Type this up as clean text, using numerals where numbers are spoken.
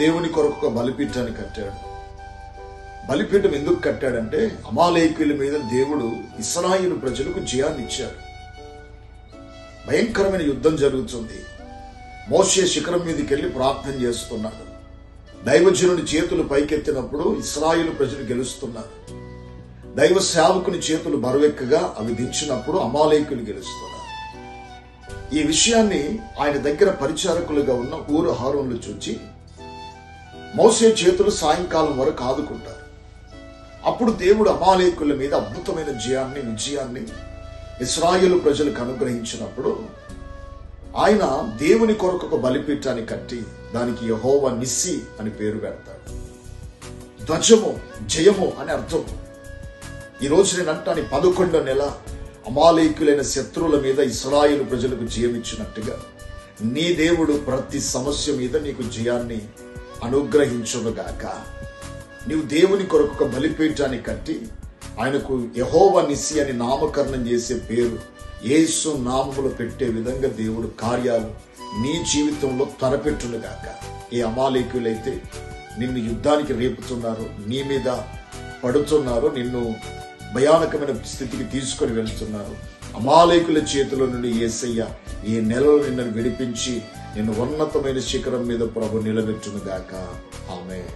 దేవుని కొరకు ఒక బలిపీఠాన్ని కట్టాడు. బలిపీఠం ఎందుకు కట్టాడంటే అమాలేకీయుల మీద దేవుడు ఇశ్రాయేలు ప్రజలకు జయాన్ని ఇచ్చాడు. భయంకరమైన యుద్ధం జరుగుతుంది. మోషే శిఖరం మీదకి వెళ్లి ప్రార్థన చేస్తున్నాడు. దైవజనుని చేతులు పైకెత్తినప్పుడు ఇశ్రాయేలు ప్రజలు గెలుస్తున్నారు. దైవ సేవకుని చేతులు బరువెక్కగా అవి దించినప్పుడు అమాలేకీయులు గెలుస్తున్నారు. ఈ విషయాన్ని ఆయన దగ్గర పరిచారకులుగా ఉన్న ఊరు హారోన్లు చూచి మోసే చేతులు సాయంకాలం వరకు ఆదుకుంటారు. అప్పుడు దేవుడు అమాలేకుల మీద అద్భుతమైన విజయాన్ని ఇశ్రాయేలు ప్రజలకు అనుగ్రహించినప్పుడు ఆయన దేవుని కొరకు ఒక బలిపీఠాన్ని కట్టి దానికి యెహోవా నిస్సి అని పేరు పెడతాడు. ధ్వజము, జయము అని అర్థం. ఈ రోజు నేను అంటాను, 11వ నెల అమాలేకులైన శత్రువుల మీద ఇశ్రాయేలు ప్రజలకు జయమిచ్చినట్టుగా నీ దేవుడు ప్రతి సమస్య మీద నీకు జయాన్ని అనుగ్రహించునుగాక. నీవు దేవుని కొరకు ఒక బలిపీఠాన్ని కట్టి ఆయనకు యెహోవా నిస్సి అని నామకరణం చేసే పేరు యేసు నామములో పెట్టే విధంగా దేవుడు కార్యాలు నీ జీవితంలో తలపెట్టునుగాక. ఏ అమాలేకులైతే నిన్ను యుద్ధానికి రేపుతున్నారు, నీ మీద పడుతున్నారు, నిన్ను భయానకమైన స్థితికి తీసుకొని వెళ్తున్నారు, అమాలేకుల చేతిలో నుండి యేసయ్య ఈ నెలలో నిన్ను విడిపించి నిన్ను ఉన్నతమైన శిఖరం మీద ప్రభు నిలబెట్టునుగాక. ఆమేన్.